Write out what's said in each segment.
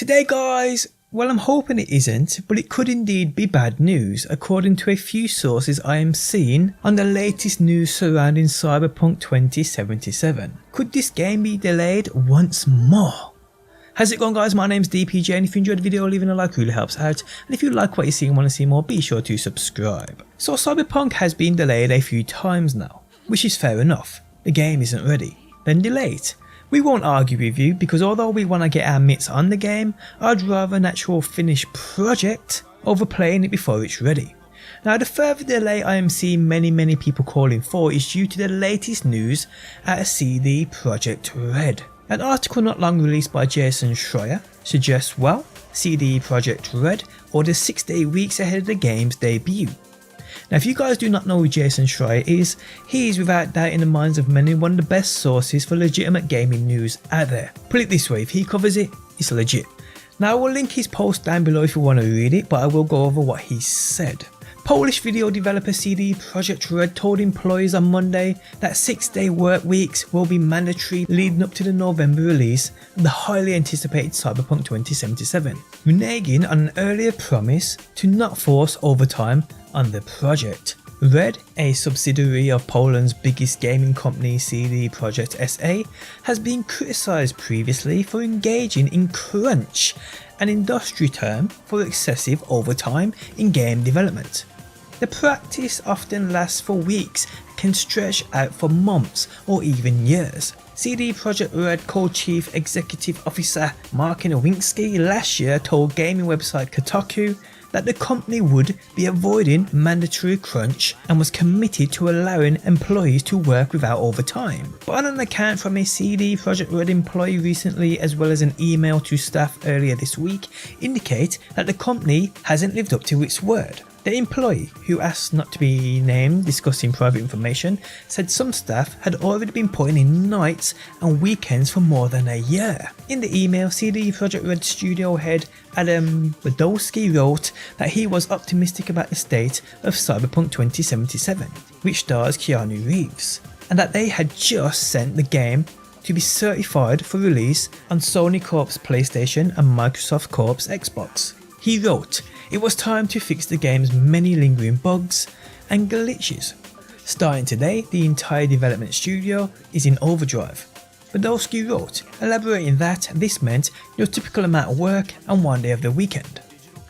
Today guys, well I'm hoping it isn't, but it could indeed be bad news according to a few sources I am seeing on the latest news surrounding Cyberpunk 2077. Could this game be delayed once more? How's it going guys, my name's DPJ and if you enjoyed the video leaving a like really helps out, and if you like what you see and want to see more be sure to subscribe. So Cyberpunk has been delayed a few times now, which is fair enough. The game isn't ready, then delay it. We won't argue with you because although we want to get our mitts on the game, I'd rather an actual finished project over playing it before it's ready. Now the further delay I am seeing many people calling for is due to the latest news out of CD Projekt Red. An article not long released by Jason Schreier suggests, well, CD Projekt Red orders 6 to 8 weeks ahead of the game's debut. Now if you guys do not know who Jason Schreier is, he is without doubt in the minds of many one of the best sources for legitimate gaming news out there. Put it this way, if he covers it, it's legit. Now I will link his post down below if you want to read it, but I will go over what he said. Polish video developer CD Projekt Red told employees on Monday that 6-day work weeks will be mandatory leading up to the November release of the highly anticipated Cyberpunk 2077, reneging on an earlier promise to not force overtime on the project. Red, a subsidiary of Poland's biggest gaming company CD Projekt SA, has been criticised previously for engaging in crunch, an industry term for excessive overtime in game development. The practice often lasts for weeks and can stretch out for months or even years. CD Projekt Red co-chief executive officer Mark Nowinski last year told gaming website Kotaku that the company would be avoiding mandatory crunch and was committed to allowing employees to work without overtime. But on an account from a CD Projekt Red employee recently, as well as an email to staff earlier this week, indicate that the company hasn't lived up to its word. The employee, who asked not to be named discussing private information, said some staff had already been putting in nights and weekends for more than a year. In the email, CD Projekt Red studio head Adam Badowski wrote that he was optimistic about the state of Cyberpunk 2077, which stars Keanu Reeves, and that they had just sent the game to be certified for release on Sony Corp's PlayStation and Microsoft Corp's Xbox. He wrote, "It was time to fix the game's many lingering bugs and glitches. Starting today, the entire development studio is in overdrive." Badowski wrote, elaborating that this meant your typical amount of work and 1 day of the weekend.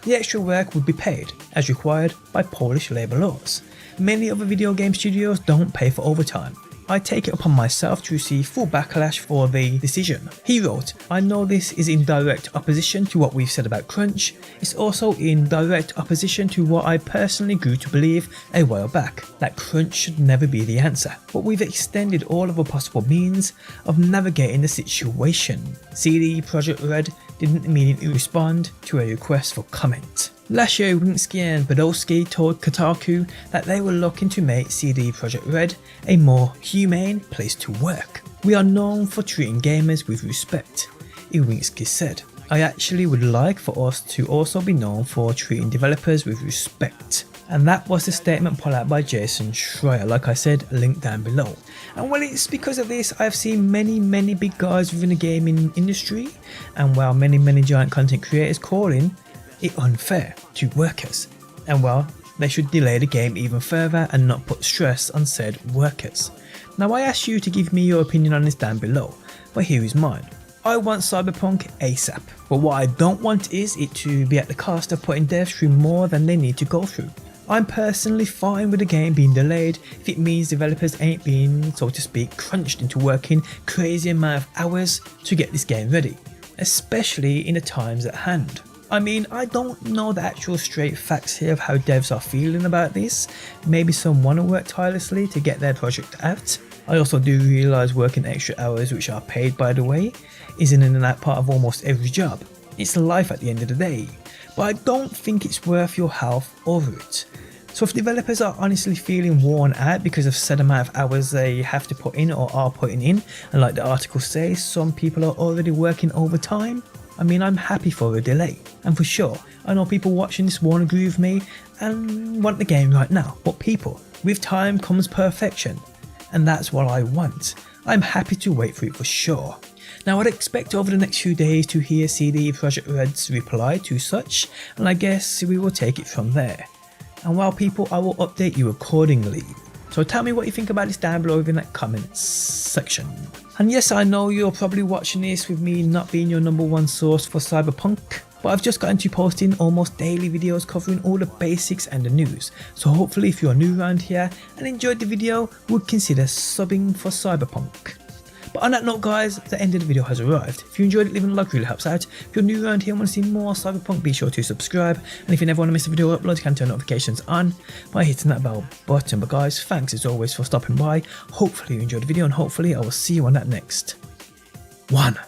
The extra work would be paid, as required by Polish labour laws. Many other video game studios don't pay for overtime. I take it upon myself to receive full backlash for the decision. He wrote, "I know this is in direct opposition to what we've said about crunch. It's also in direct opposition to what I personally grew to believe a while back, that crunch should never be the answer. But we've extended all of the possible means of navigating the situation." CD Projekt Red didn't immediately respond to a request for comment. Last year, Winsky and Badowski told Kotaku that they were looking to make CD Projekt Red a more humane place to work. "We are known for treating gamers with respect," Iwinski said. "I actually would like for us to also be known for treating developers with respect." And that was the statement put out by Jason Schreier, like I said, linked down below. And well, it's because of this I've seen many big guys within the gaming industry, and while many giant content creators calling it unfair to workers, and well, they should delay the game even further and not put stress on said workers. Now I asked you to give me your opinion on this down below, but here is mine. I want Cyberpunk ASAP, but what I don't want is it to be at the cost of putting devs through more than they need to go through. I'm personally fine with the game being delayed if it means developers ain't being, so to speak, crunched into working crazy amount of hours to get this game ready, especially in the times at hand. I mean, I don't know the actual straight facts here of how devs are feeling about this. Maybe some want to work tirelessly to get their project out. I also do realise working extra hours, which are paid by the way, is in and out part of almost every job. It's life at the end of the day. But I don't think it's worth your health over it. So if developers are honestly feeling worn out because of said amount of hours they have to put in or are putting in, and like the article says, some people are already working overtime, I mean, I'm happy for a delay, and for sure, I know people watching this won't agree with me and want the game right now, but people, with time comes perfection, and that's what I want. I'm happy to wait for it for sure. Now I'd expect over the next few days to hear CD Projekt Red's reply to such, and I guess we will take it from there. And while people, I will update you accordingly. So tell me what you think about this down below in that comments section. And yes, I know you're probably watching this with me not being your #1 source for Cyberpunk, but I've just got into posting almost daily videos covering all the basics and the news. So hopefully if you're new around here and enjoyed the video, would consider subbing for Cyberpunk. But on that note guys, the end of the video has arrived. If you enjoyed it, leaving a like really helps out. If you're new around here and want to see more Cyberpunk, be sure to subscribe. And if you never want to miss a video upload, you can turn notifications on by hitting that bell button. But guys, thanks as always for stopping by. Hopefully you enjoyed the video and hopefully I will see you on that next one.